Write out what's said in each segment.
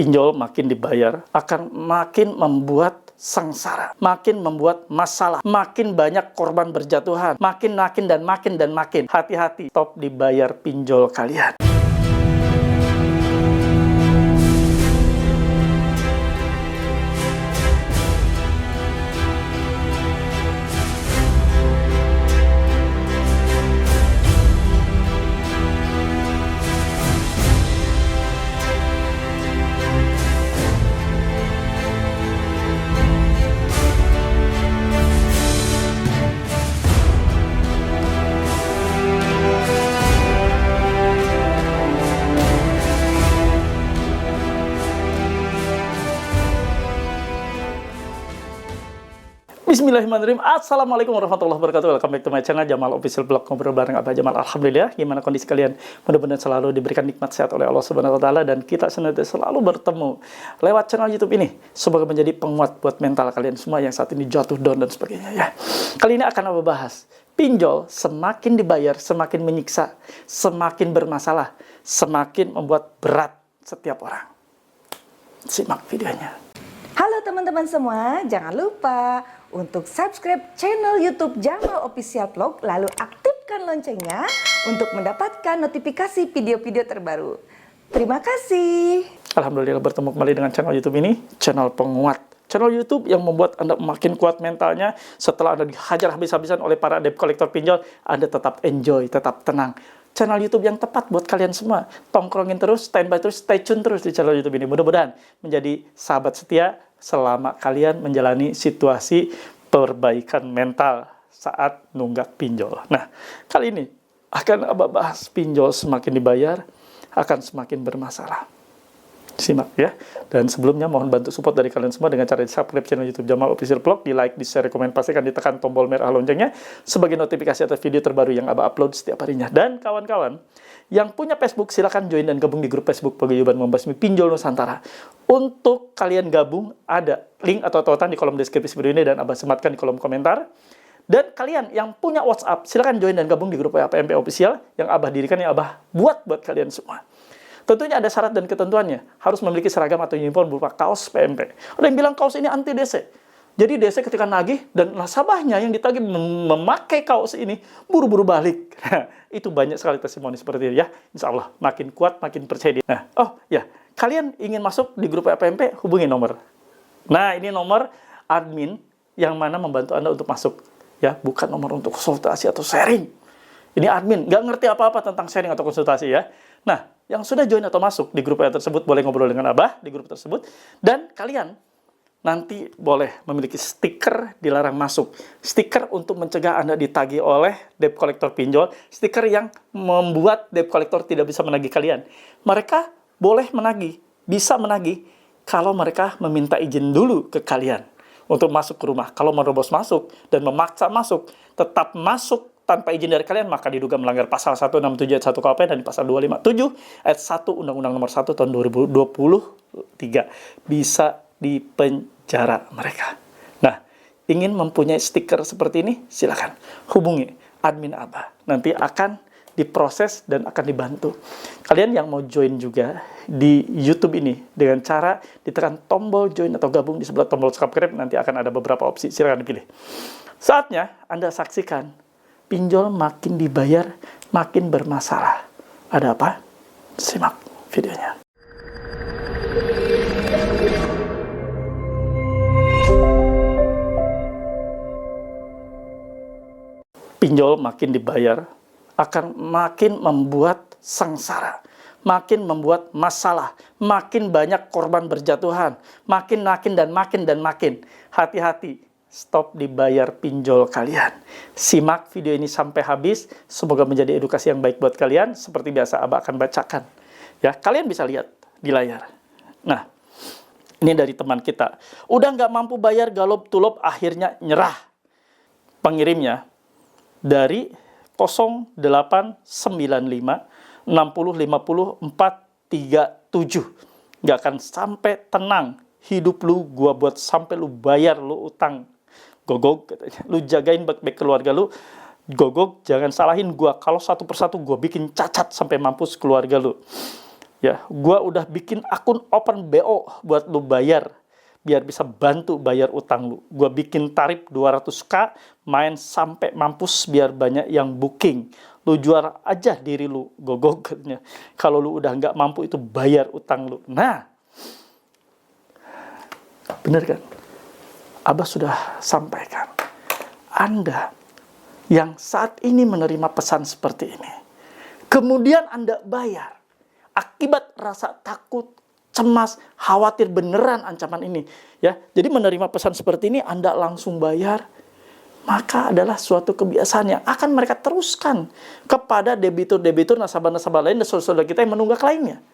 Pinjol makin dibayar akan makin membuat sengsara, makin membuat masalah, makin banyak korban berjatuhan, makin dan makin. Hati-hati, stop dibayar pinjol kalian. Bismillahirrahmanirrahim. Assalamualaikum warahmatullahi wabarakatuh. Welcome back to my channel Jamal Official Blog, ngobrol bareng Abah Jamal. Alhamdulillah, gimana kondisi kalian? Mudah-mudahan selalu diberikan nikmat sehat oleh Allah Subhanahu wa taala dan kita senantiasa selalu bertemu lewat channel YouTube ini semoga menjadi penguat buat mental kalian semua yang saat ini jatuh down dan sebagainya ya. Kali ini akan Abah bahas pinjol semakin dibayar semakin menyiksa, semakin bermasalah, semakin membuat berat setiap orang. Simak videonya. Halo teman-teman semua, jangan lupa untuk subscribe channel YouTube Jamal Official Vlog, lalu aktifkan loncengnya untuk mendapatkan notifikasi video-video terbaru. Terima kasih. Alhamdulillah bertemu kembali dengan channel YouTube ini, channel penguat. Channel YouTube yang membuat Anda makin kuat mentalnya setelah Anda dihajar habis-habisan oleh para debt collector pinjol, Anda tetap enjoy, tetap tenang. Channel YouTube yang tepat buat kalian semua. Tongkrongin terus, standby terus, stay tune terus di channel YouTube ini. Mudah-mudahan menjadi sahabat setia selama kalian menjalani situasi perbaikan mental saat nunggak pinjol. Nah, kali ini akan Abah bahas pinjol semakin dibayar akan semakin bermasalah. Simak ya. Dan sebelumnya mohon bantu support dari kalian semua dengan cara di subscribe channel YouTube Jamal Official Vlog, di like, di share, komen, pastikan ditekan tombol merah loncengnya sebagai notifikasi atas video terbaru yang Abah upload setiap harinya. Dan kawan-kawan yang punya Facebook silahkan join dan gabung di grup Facebook Paguyuban Membasmi Pinjol Nusantara. Untuk kalian gabung ada link atau tautan di kolom deskripsi video ini dan Abah sematkan di kolom komentar. Dan kalian yang punya WhatsApp silahkan join dan gabung di grup PMP Official yang Abah dirikan, yang Abah buat kalian semua. Tentunya ada syarat dan ketentuannya. Harus memiliki seragam atau uniform berupa kaos PMP. Ada yang bilang kaos ini anti DC. Jadi DC ketika nagih dan nasabahnya yang ditagih memakai kaos ini buru-buru balik. Nah, itu banyak sekali testimoni seperti itu ya. Insya Allah makin kuat, makin percaya diri. Nah, oh ya, kalian ingin masuk di grup PMP, hubungi nomor. Nah, ini nomor admin yang mana membantu Anda untuk masuk. Ya, bukan nomor untuk konsultasi atau sharing. Ini admin, nggak ngerti apa-apa tentang sharing atau konsultasi ya. Nah, yang sudah join atau masuk di grup tersebut boleh ngobrol dengan Abah di grup tersebut. Dan kalian nanti boleh memiliki stiker dilarang masuk. Stiker untuk mencegah Anda ditagih oleh debt collector pinjol. Stiker yang membuat debt collector tidak bisa menagih kalian. Mereka boleh menagih, bisa menagih kalau mereka meminta izin dulu ke kalian untuk masuk ke rumah. Kalau menerobos masuk dan memaksa masuk, tetap masuk tanpa izin dari kalian, maka diduga melanggar pasal 167 ayat 1 KUHP dan di pasal 257 ayat 1 Undang-Undang Nomor 1 tahun 2023 bisa dipenjara mereka. Nah, ingin mempunyai stiker seperti ini, silakan hubungi admin Abah. Nanti akan diproses dan akan dibantu. Kalian yang mau join juga di YouTube ini dengan cara ditekan tombol join atau gabung di sebelah tombol subscribe, nanti akan ada beberapa opsi, silakan dipilih. Saatnya Anda saksikan pinjol makin dibayar, makin bermasalah. Ada apa? Simak videonya. Pinjol makin dibayar akan makin membuat sengsara, makin membuat masalah, makin banyak korban berjatuhan, makin dan makin. Hati-hati. Stop dibayar pinjol kalian. Simak video ini sampai habis. Semoga menjadi edukasi yang baik buat kalian. Seperti biasa, Abah akan bacakan. Ya, kalian bisa lihat di layar. Nah, ini dari teman kita. Udah nggak mampu bayar galop-tulop, akhirnya nyerah. Pengirimnya dari 0895 60 50 437. Nggak akan sampai tenang hidup lu, gua buat sampai lu bayar lu utang. Gogok katanya, lu jagain baik-baik keluarga lu. Gogok, jangan salahin gua, kalau satu persatu gua bikin cacat sampai mampus keluarga lu. Ya, gua udah bikin akun Open BO buat lu bayar, biar bisa bantu bayar utang lu. Gua bikin tarif 200k, main sampai mampus biar banyak yang booking. Lu jual aja diri lu, gogoknya. Kalau lu udah nggak mampu itu bayar utang lu. Nah, bener kan? Abah sudah sampaikan. Anda yang saat ini menerima pesan seperti ini, kemudian Anda bayar, akibat rasa takut, cemas, khawatir beneran ancaman ini, ya. Jadi menerima pesan seperti ini Anda langsung bayar, maka adalah suatu kebiasaan yang akan mereka teruskan kepada debitur-debitur, nasabah-nasabah lain dan saudara-saudara kita yang menunggak lainnya.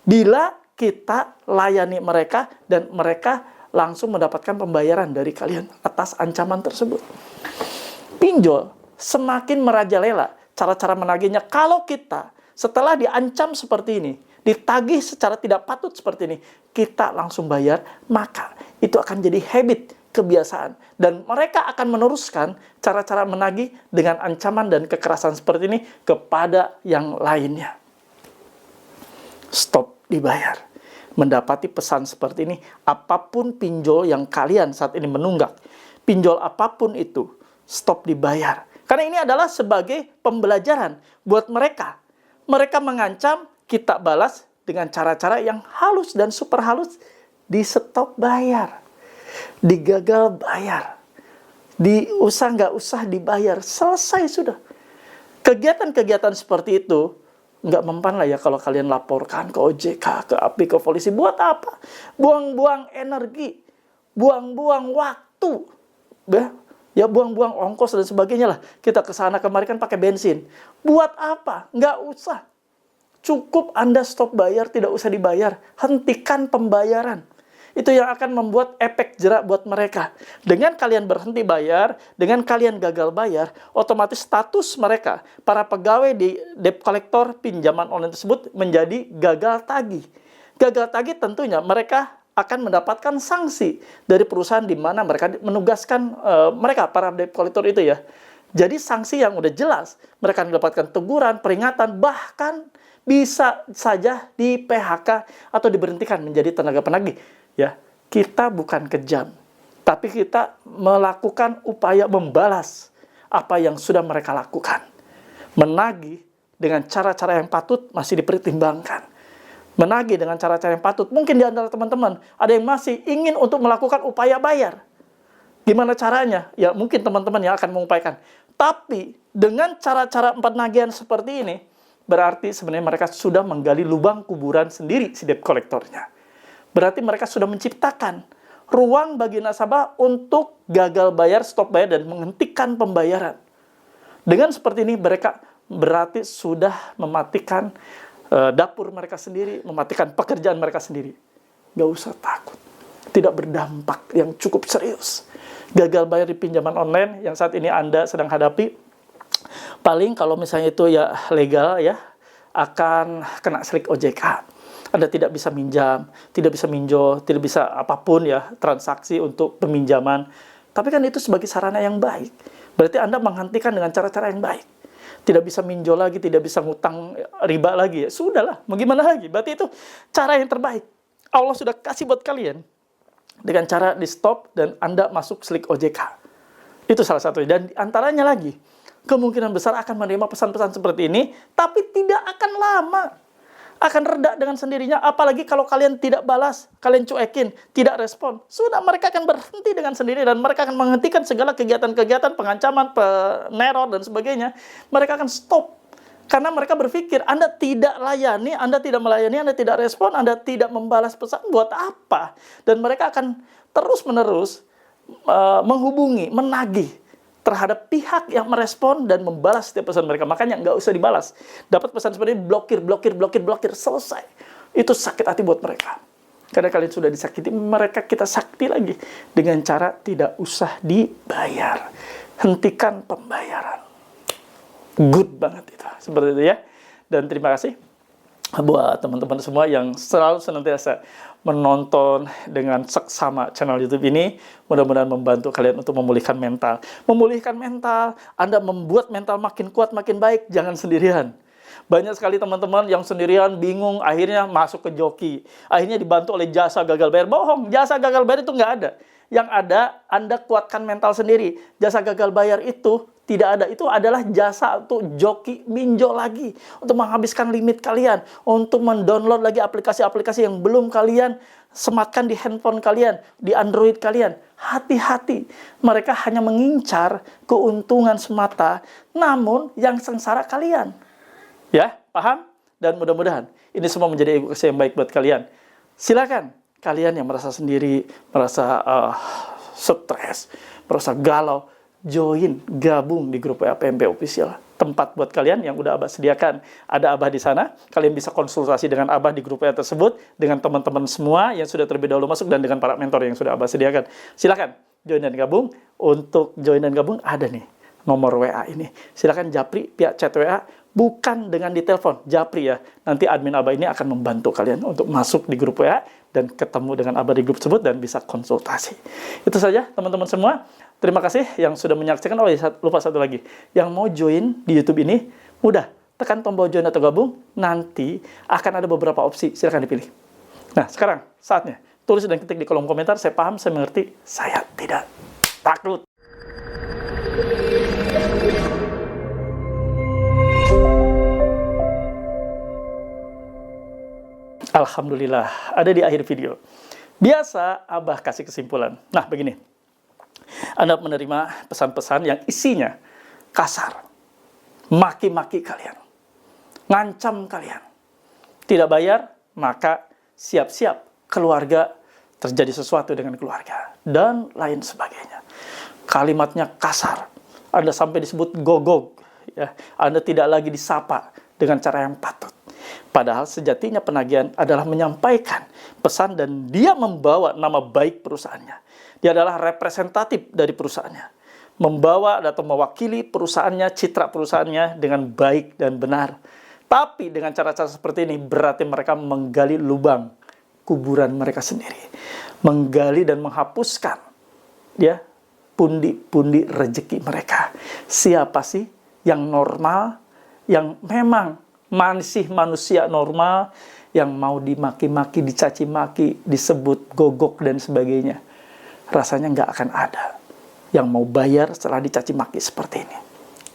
Bila kita layani mereka dan mereka langsung mendapatkan pembayaran dari kalian atas ancaman tersebut. Pinjol semakin merajalela cara-cara menagihnya. Kalau kita setelah diancam seperti ini, ditagih secara tidak patut seperti ini, kita langsung bayar, maka itu akan jadi habit, kebiasaan. Dan mereka akan meneruskan cara-cara menagih dengan ancaman dan kekerasan seperti ini kepada yang lainnya. Stop dibayar. Mendapati pesan seperti ini, apapun pinjol yang kalian saat ini menunggak, pinjol apapun itu, stop dibayar. Karena ini adalah sebagai pembelajaran buat mereka. Mereka mengancam, kita balas dengan cara-cara yang halus dan super halus. Di stop bayar, digagal bayar, nggak usah dibayar, selesai sudah. Kegiatan-kegiatan seperti itu nggak mempan lah ya kalau kalian laporkan ke OJK, ke API, ke polisi. Buat apa? Buang-buang energi, buang-buang waktu, ya buang-buang ongkos dan sebagainya lah. Kita ke sana kemari kan pakai bensin. Buat apa? Nggak usah. Cukup Anda stop bayar, tidak usah dibayar. Hentikan pembayaran. Itu yang akan membuat efek jerak buat mereka. Dengan kalian berhenti bayar, dengan kalian gagal bayar, otomatis status mereka, para pegawai di debt collector pinjaman online tersebut menjadi gagal tagih. Gagal tagih tentunya mereka akan mendapatkan sanksi dari perusahaan di mana mereka menugaskan mereka, para debt collector itu ya. Jadi sanksi yang udah jelas, mereka mendapatkan teguran, peringatan, bahkan bisa saja di PHK atau diberhentikan menjadi tenaga penagih. Ya, kita bukan kejam, tapi kita melakukan upaya membalas apa yang sudah mereka lakukan. Menagih dengan cara-cara yang patut masih dipertimbangkan. Menagih dengan cara-cara yang patut. Mungkin di antara teman-teman ada yang masih ingin untuk melakukan upaya bayar. Gimana caranya? Ya mungkin teman-teman yang akan mengupayakan. Tapi dengan cara-cara penagihan seperti ini, berarti sebenarnya mereka sudah menggali lubang kuburan sendiri si debt collectornya. Berarti mereka sudah menciptakan ruang bagi nasabah untuk gagal bayar, stop bayar, dan menghentikan pembayaran. Dengan seperti ini mereka berarti sudah mematikan dapur mereka sendiri, mematikan pekerjaan mereka sendiri. Gak usah takut. Tidak berdampak yang cukup serius. Gagal bayar di pinjaman online yang saat ini Anda sedang hadapi, paling kalau misalnya itu ya legal ya, akan kena slik OJK. Anda tidak bisa minjam, tidak bisa minjol, tidak bisa apapun ya, transaksi untuk peminjaman. Tapi kan itu sebagai sarana yang baik. Berarti Anda menghentikan dengan cara-cara yang baik. Tidak bisa minjol lagi, tidak bisa ngutang riba lagi. Ya sudahlah, mau gimana lagi? Berarti itu cara yang terbaik. Allah sudah kasih buat kalian. Dengan cara di stop dan Anda masuk slik OJK. Itu salah satunya. Dan antaranya lagi, kemungkinan besar akan menerima pesan-pesan seperti ini, tapi tidak akan lama. Akan reda dengan sendirinya, apalagi kalau kalian tidak balas, kalian cuekin, tidak respon. Sudah, mereka akan berhenti dengan sendiri dan mereka akan menghentikan segala kegiatan-kegiatan pengancaman, peneror, dan sebagainya. Mereka akan stop. Karena mereka berpikir, Anda tidak layani, Anda tidak melayani, Anda tidak respon, Anda tidak membalas pesan, buat apa? Dan mereka akan terus-menerus menghubungi, menagih terhadap pihak yang merespon dan membalas setiap pesan mereka. Makanya nggak usah dibalas. Dapat pesan seperti ini, blokir, selesai. Itu sakit hati buat mereka. Karena kalian sudah disakiti, mereka kita sakiti lagi. Dengan cara tidak usah dibayar. Hentikan pembayaran. Good banget itu. Seperti itu ya. Dan terima kasih buat teman-teman semua yang selalu senantiasa menonton dengan seksama channel YouTube ini. Mudah-mudahan membantu kalian untuk memulihkan mental. Memulihkan mental, Anda membuat mental makin kuat, makin baik. Jangan sendirian. Banyak sekali teman-teman yang sendirian, bingung, akhirnya masuk ke joki. Akhirnya dibantu oleh jasa gagal bayar. Bohong, jasa gagal bayar itu nggak ada. Yang ada, Anda kuatkan mental sendiri. Jasa gagal bayar itu tidak ada. Itu adalah jasa untuk joki minjol lagi. Untuk menghabiskan limit kalian. Untuk mendownload lagi aplikasi-aplikasi yang belum kalian sematkan di handphone kalian, di Android kalian. Hati-hati. Mereka hanya mengincar keuntungan semata, namun yang sengsara kalian. Ya, paham? Dan mudah-mudahan ini semua menjadi edukasi yang baik buat kalian. Silakan kalian yang merasa sendiri, merasa stres, merasa galau, join, gabung di grup WA PMP Official. Tempat buat kalian yang udah Abah sediakan. Ada Abah di sana. Kalian bisa konsultasi dengan Abah di grup WA tersebut, dengan teman-teman semua yang sudah terlebih dahulu masuk, dan dengan para mentor yang sudah Abah sediakan. Silakan join dan gabung. Untuk join dan gabung ada nih nomor WA ini. Silakan japri pihak chat WA, bukan dengan ditelepon, japri ya. Nanti admin Abah ini akan membantu kalian untuk masuk di grup WA dan ketemu dengan Abah di grup tersebut dan bisa konsultasi. Itu saja teman-teman semua. Terima kasih yang sudah menyaksikan. Oh ya, lupa satu lagi. Yang mau join di YouTube ini, mudah. Tekan tombol join atau gabung, nanti akan ada beberapa opsi. Silakan dipilih. Nah, sekarang saatnya. Tulis dan ketik di kolom komentar, saya paham, saya mengerti, saya tidak takut. Alhamdulillah, ada di akhir video. Biasa Abah kasih kesimpulan. Nah, begini. Anda menerima pesan-pesan yang isinya kasar, maki-maki kalian, ngancam kalian. Tidak bayar, maka siap-siap keluarga terjadi sesuatu dengan keluarga, dan lain sebagainya. Kalimatnya kasar. Anda sampai disebut gogog. Ya. Anda tidak lagi disapa dengan cara yang patut. Padahal sejatinya penagihan adalah menyampaikan pesan dan dia membawa nama baik perusahaannya. Dia adalah representatif dari perusahaannya. Membawa atau mewakili perusahaannya, citra perusahaannya dengan baik dan benar. Tapi dengan cara-cara seperti ini berarti mereka menggali lubang kuburan mereka sendiri. Menggali dan menghapuskan ya pundi-pundi rezeki mereka. Siapa sih yang normal, yang memang masih manusia normal, yang mau dimaki-maki, dicaci maki, disebut gogok dan sebagainya? Rasanya nggak akan ada yang mau bayar setelah dicaci maki seperti ini.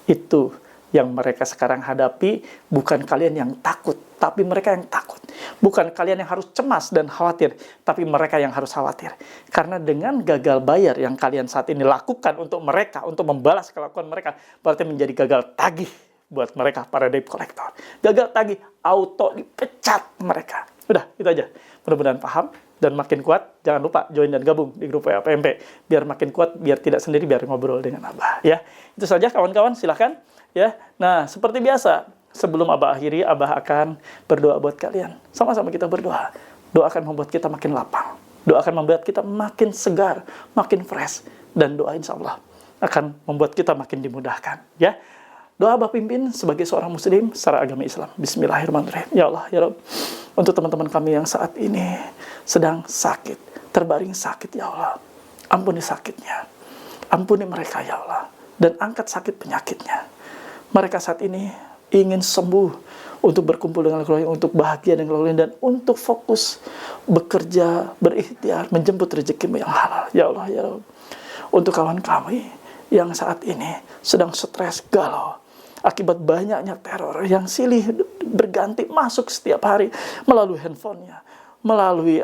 Itu yang mereka sekarang hadapi. Bukan kalian yang takut, tapi mereka yang takut. Bukan kalian yang harus cemas dan khawatir, tapi mereka yang harus khawatir. Karena dengan gagal bayar yang kalian saat ini lakukan untuk mereka, untuk membalas kelakuan mereka, berarti menjadi gagal tagih buat mereka, para debt collector. Gagal tagih, auto dipecat mereka. Udah, itu aja. Mudah-mudahan paham dan makin kuat. Jangan lupa join dan gabung di grup WA PMP. Biar makin kuat, biar tidak sendiri, biar ngobrol dengan Abah. Ya, itu saja kawan-kawan, silahkan. Ya, nah seperti biasa, sebelum Abah akhiri, Abah akan berdoa buat kalian. Sama-sama kita berdoa. Doa akan membuat kita makin lapang. Doa akan membuat kita makin segar, makin fresh. Dan doa insya Allah akan membuat kita makin dimudahkan. Ya, doa Abah pimpin sebagai seorang muslim secara agama Islam. Bismillahirrahmanirrahim. Ya Allah, ya Rabb. Untuk teman-teman kami yang saat ini sedang sakit, terbaring sakit, ya Allah. Ampuni sakitnya. Ampuni mereka, ya Allah. Dan angkat sakit penyakitnya. Mereka saat ini ingin sembuh, untuk berkumpul dengan keluarga, untuk bahagia dengan keluarga, dan untuk fokus bekerja, berikhtiar, menjemput rezekimu yang halal. Ya Allah, ya Rabb. Untuk kawan kami yang saat ini sedang stres, galau, akibat banyaknya teror yang silih berganti masuk setiap hari melalui handphonenya, melalui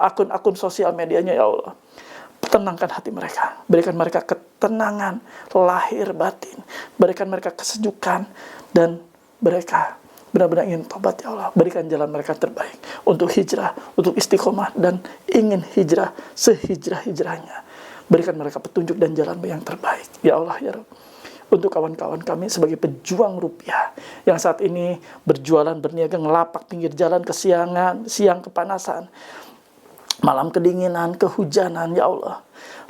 akun-akun sosial medianya, ya Allah. Tenangkan hati mereka, berikan mereka ketenangan lahir batin, berikan mereka kesejukan, dan mereka benar-benar ingin tobat, ya Allah. Berikan jalan mereka terbaik untuk hijrah, untuk istiqomah, dan ingin hijrah sehijrah-hijrahnya. Berikan mereka petunjuk dan jalan yang terbaik, ya Allah, ya Rabb. Untuk kawan-kawan kami sebagai pejuang rupiah yang saat ini berjualan, berniaga, ngelapak pinggir jalan kesiangan, siang kepanasan, malam kedinginan, kehujanan, ya Allah.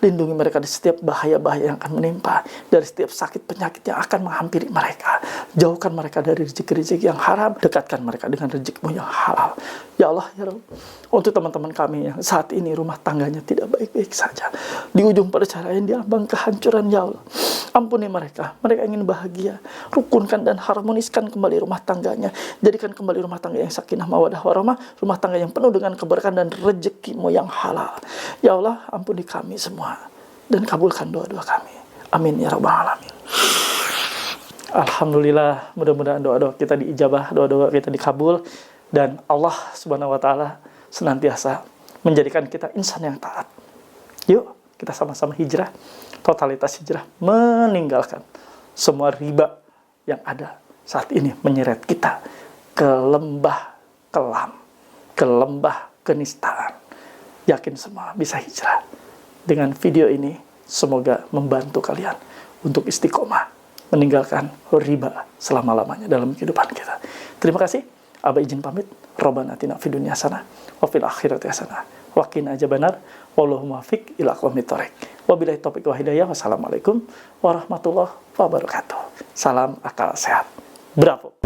Lindungi mereka dari setiap bahaya-bahaya yang akan menimpa, dari setiap sakit penyakit yang akan menghampiri mereka. Jauhkan mereka dari rezeki-rezeki yang haram, dekatkan mereka dengan rezekimu yang halal. Ya Allah, ya Rabb, untuk teman-teman kami yang saat ini rumah tangganya tidak baik-baik saja, di ujung perceraian, di ambang kehancuran, ya Allah, ampuni mereka. Mereka ingin bahagia. Rukunkan dan harmoniskan kembali rumah tangganya. Jadikan kembali rumah tangga yang sakinah mawadah warahmah, rumah tangga yang penuh dengan keberkahan dan rezekimu yang halal. Ya Allah, ampuni kami semua dan kabulkan doa-doa kami. Amin ya rabbal alamin. Alhamdulillah, mudah-mudahan doa-doa kita diijabah, doa-doa kita dikabul, dan Allah Subhanahu wa taala senantiasa menjadikan kita insan yang taat. Yuk, kita sama-sama hijrah, totalitas hijrah, meninggalkan semua riba yang ada saat ini menyeret kita ke lembah kelam, ke lembah kenistaan. Yakin semua bisa hijrah. Dengan video ini, semoga membantu kalian untuk istiqomah meninggalkan riba selama-lamanya dalam kehidupan kita. Terima kasih. Abah izin pamit. Rabbana atina fid dunya hasanah wa fil akhirati hasanah wa qina adzabannar. Wallahu muwaffiq ila aqwamit thoriq. Wabillahi taufiq wal hidayah. Wassalamualaikum warahmatullahi wabarakatuh. Salam akal sehat. Bravo.